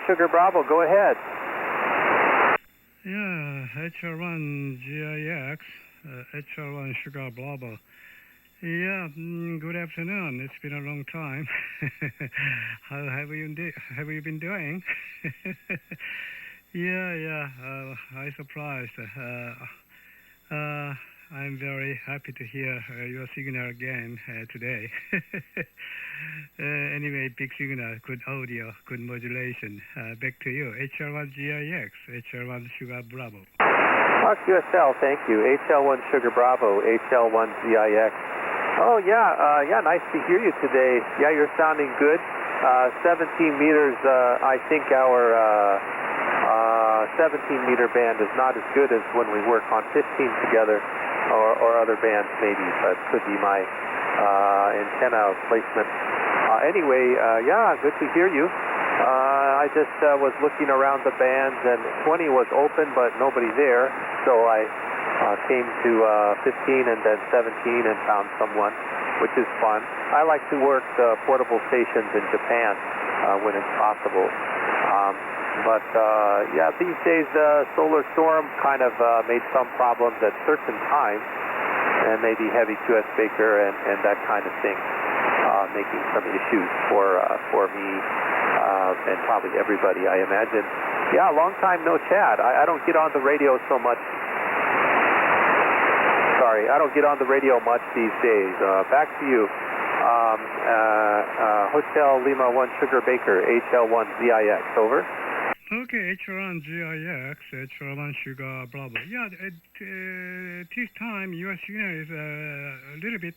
Sugar Bravo, go ahead. Yeah, HL1ZIX, HL1 Sugar Bravo. Yeah, good afternoon. It's been a long time. How have you been doing? Yeah, I'm surprised. I'm very happy to hear your signal again today. Anyway, big signal, good audio, good modulation. Back to you, HL1ZIX, HL1 Sugar Bravo. Fox USL, thank you. HL1 Sugar Bravo, HL1ZIX. Oh, yeah, nice to hear you today. Yeah, you're sounding good. 17 meters, I think our 17-meter band is not as good as when we work on 15 together, or other bands maybe, but could be my antenna placement. Anyway, yeah, good to hear you. I just was looking around the bands, and 20 was open, but nobody there, so I came to 15 and then 17 and found someone, which is fun. I like to work the portable stations in Japan when it's possible. But yeah, these days solar storm kind of made some problems at certain times, and maybe heavy QS Baker and that kind of thing, making some issues for me and probably everybody, I imagine. Yeah, long time no chat. I don't get on the radio so much. Sorry, I don't get on the radio much these days. Back to you. Hotel Lima 1 Sugar Baker, HL1ZIX, over. Okay, HL1ZIX, HL1 Sugar Bravo. Yeah, this time your signal is a little bit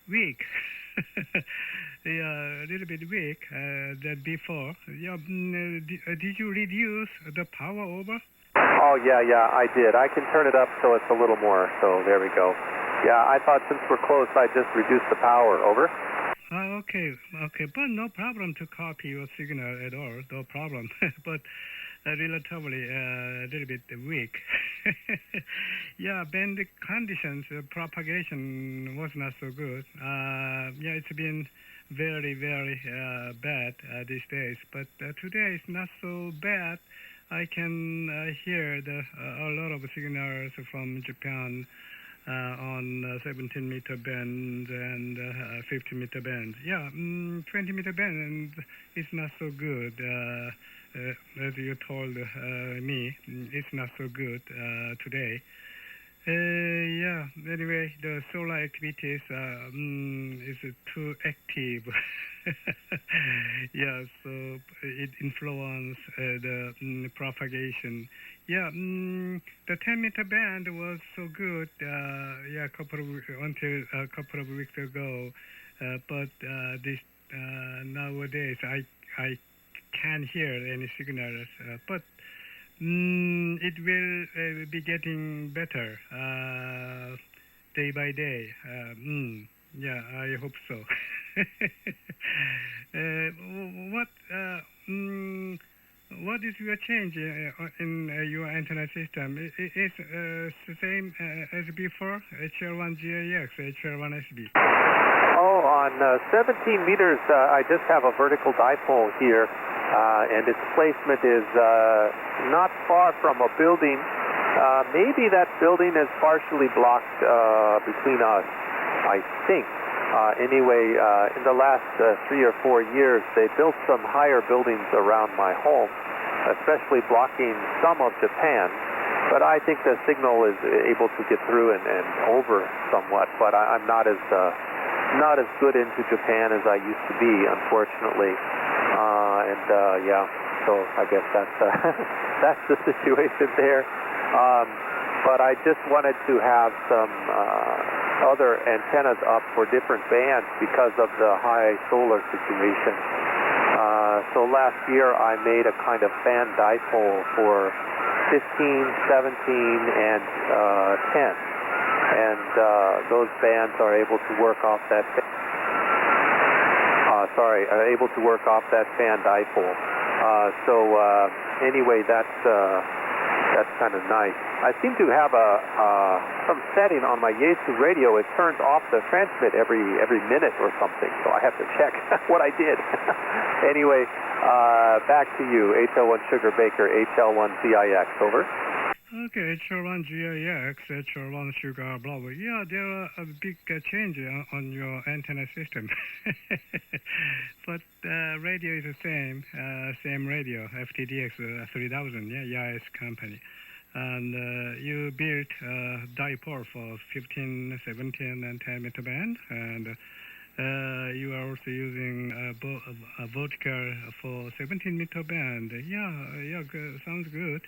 weak. Yeah, a little bit weak than before. Yeah, did you reduce the power over? Oh, yeah, I did. I can turn it up so it's a little more, so there we go. Yeah, I thought since we're close, I'd just reduce the power. Over. Okay, but no problem to copy your signal at all, no problem. But relatively a little bit weak. Yeah, band conditions, propagation was not so good. Yeah, it's been very bad these days, but today it's not so bad. I can hear a lot of signals from Japan on 17-meter bands and 50-meter bands. Yeah, 20-meter band is not so good. As you told me, it's not so good today. Yeah, anyway, the solar activities is too active. Yeah, so it influences the propagation. Yeah, the 10-meter band was so good. Yeah, until a couple of weeks ago. But this nowadays I can't hear any signals. But it will be getting better day by day. Yeah, I hope so. What is your change in your antenna system? It's the same as before, HL1ZIX, HL1SB? Oh, on 17 meters, I just have a vertical dipole here, and its placement is not far from a building. Maybe that building is partially blocked between us, I think. Anyway, in the last 3 or 4 years, they built some higher buildings around my home, especially blocking some of Japan. But I think the signal is able to get through and over somewhat. But I'm not as good into Japan as I used to be, unfortunately. Yeah, so I guess that's that's the situation there. But I just wanted to have some other antennas up for different bands because of the high solar situation. So last year I made a kind of fan dipole for 15, 17, and 10. And those bands are able to work off that fan dipole. So anyway, that's That's kind of nice. I seem to have some setting on my Yaesu radio. It turns off the transmit every minute or something, so I have to check what I did. Anyway, back to you, HL1 Sugar Baker, HL1ZIX, over. Okay, HL1ZIX, HL1 Sugar Bravo. Yeah, there are a big change on your antenna system. But radio is the same radio, FTDX 3000, yeah, Yaesu company. And you built dipole for 15, 17, and 10 meter band, and you are also using a vertical for 17 meter band. Yeah, good. Sounds good.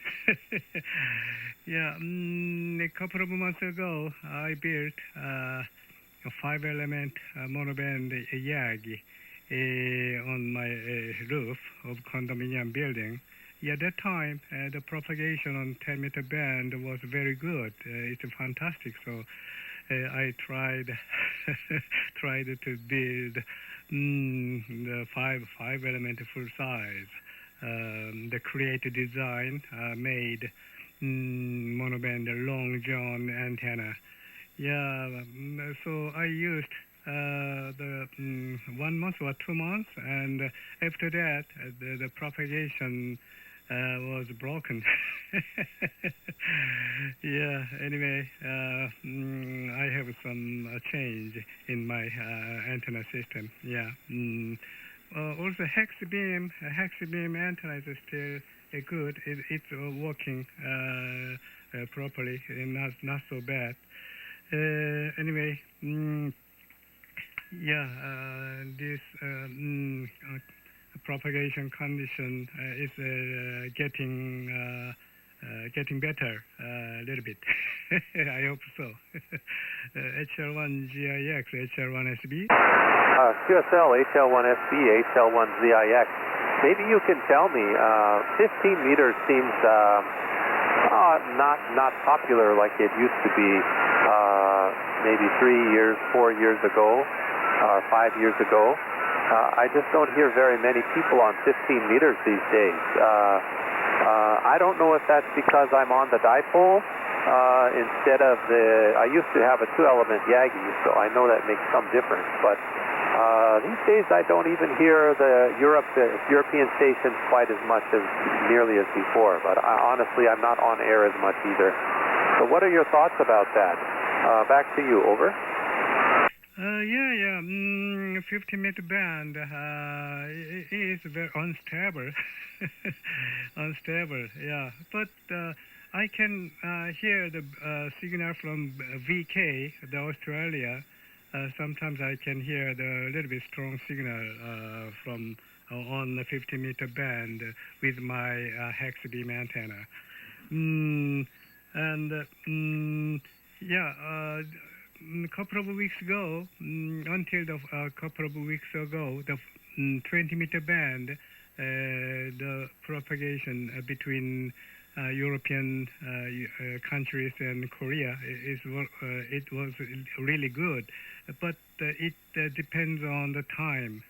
Yeah, a couple of months ago, I built a 5-element monoband YAG on my roof of condominium building. Yeah, that time, the propagation on 10 meter band was very good. It's fantastic. So I tried to build the 5-element full size. The creative design made monoband long john antenna. Yeah, so I used the 1 month or 2 months, and after that the propagation was broken. Yeah, anyway, I have some change in my antenna system. Yeah. Also hex beam antenna is still good. It's working properly, not so bad. Anyway, yeah, this propagation condition is getting better a little bit. I hope so. HL1ZIX, HL1SB. QSL, HL1SB, HL1ZIX. Maybe you can tell me, 15 meters seems not popular like it used to be maybe 3 years, 4 years ago, or 5 years ago. I just don't hear very many people on 15 meters these days. I don't know if that's because I'm on the dipole instead of I used to have a 2-element Yagi, so I know that makes some difference. But these days I don't even hear the European stations quite as much as nearly as before. But honestly, I'm not on air as much either. So what are your thoughts about that? Back to you, over. Yeah, 50-meter band is very unstable. Unstable, yeah. But I can hear the signal from VK, the Australia. Sometimes I can hear the little bit strong signal from on the 50-meter band with my hex beam antenna. Yeah. A couple of weeks ago, until a couple of weeks ago, the 20-meter band, the propagation between European countries and Korea it was really good, but it depends on the time.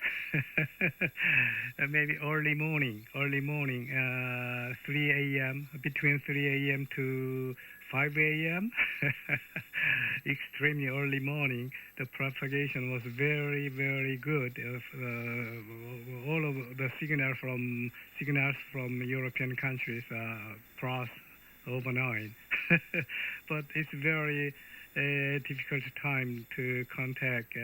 Maybe early morning, 3 a.m. between 3 a.m. to 5 a.m. Extremely early morning, the propagation was very, very good. All of the signals from European countries cross over 9. But it's very difficult time to contact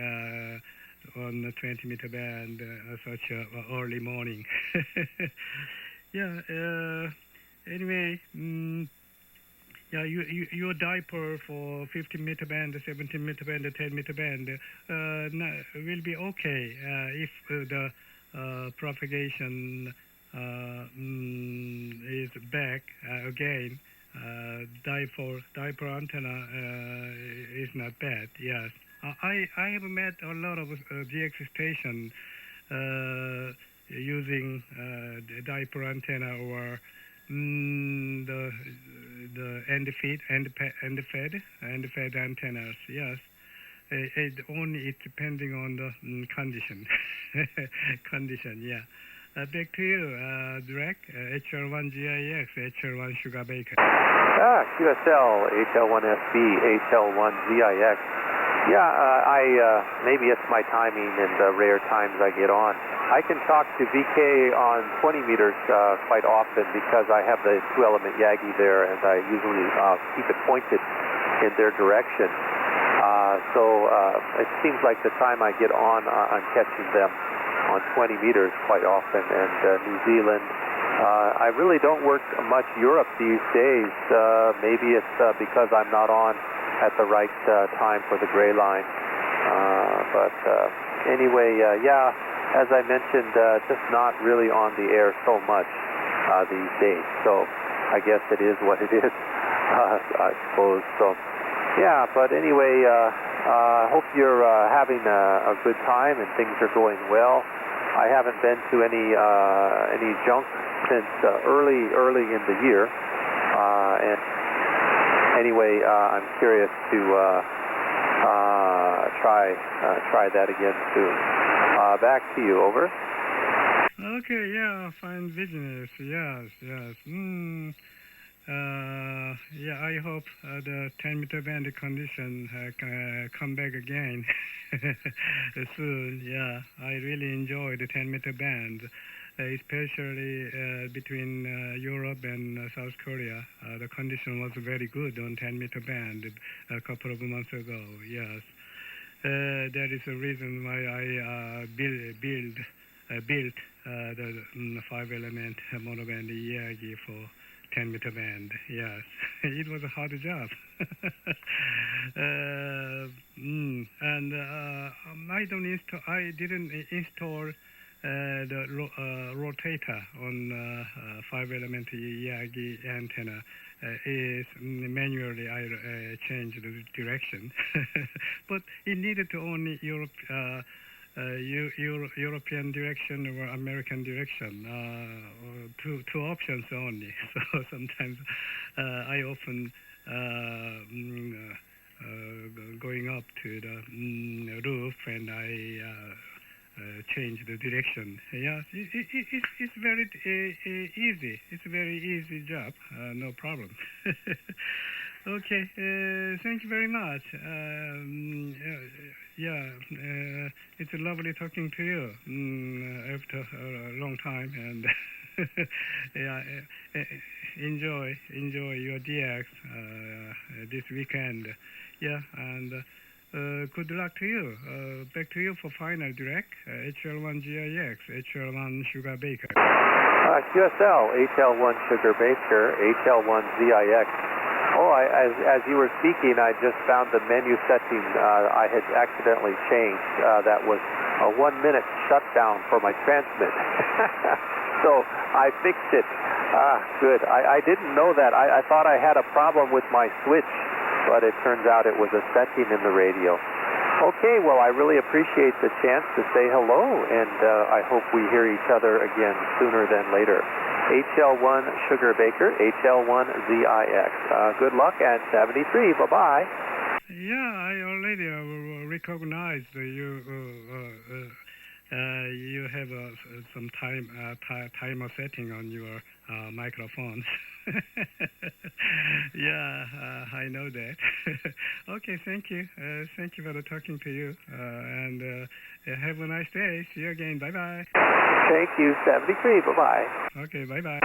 on the 20-meter band such early morning. Yeah. Anyway. Yeah, your dipole for 50-meter band, 17-meter band, 10-meter band will be okay if the propagation is back again. Dipole antenna is not bad. Yes, I have met a lot of GX station using the dipole antenna or the end fed antennas. Yes, it's depending on the condition. Yeah. Back to you, Direct, HL1ZIX, HL1 Sugar Baker. QSL, HL1SB, HL1ZIX. Maybe it's my timing and the rare times I get on. I can talk to VK on 20 meters quite often because I have the 2-element Yagi there, and I usually keep it pointed in their direction. So it seems like the time I get on, I'm catching them on 20 meters quite often. And New Zealand, I really don't work much Europe these days. Maybe it's because I'm not on at the right time for the gray line. Anyway, as I mentioned, just not really on the air so much these days. So I guess it is what it is, I suppose. So but anyway, I hope you're having a good time and things are going well. I haven't been to any junk since early in the year, and anyway, I'm curious to try that again soon. Back to you, over. Okay, fine business, yes. I hope the 10-meter band condition can come back again soon. I really enjoy the 10-meter band, especially between Europe and South Korea. The condition was very good on 10-meter band a couple of months ago, yes. That is the reason why I built the 5-element monoband Yagi for 10-meter band. Yes, it was a hard job. I didn't install the rotator on 5-element Yagi antenna. Is manually I changed the direction, but it needed to only European direction or American direction, two options only. So sometimes I often going up to the roof and I change the direction. Yes, it's very easy. It's a very easy job. No problem. Okay, thank you very much. It's lovely talking to you after a long time, and enjoy your DX this weekend. And good luck to you. Back to you for final direct. HL1ZIX, HL1 Sugar Baker. QSL, HL1 Sugar Baker, HL1ZIX. As you were speaking, I just found the menu setting I had accidentally changed. That was a 1-minute shutdown for my transmit. So I fixed it. Good. I didn't know that. I thought I had a problem with my switch, but it turns out it was a setting in the radio. Okay, well, I really appreciate the chance to say hello, and I hope we hear each other again sooner than later. HL1 Sugar Baker, HL1ZIX. Good luck at 73. Bye-bye. I already recognized you. You have some timer setting on your microphones. I know that. Okay, thank you. Thank you for talking to you. And have a nice day. See you again. Bye-bye. Thank you. 73. Bye-bye. Okay, bye-bye.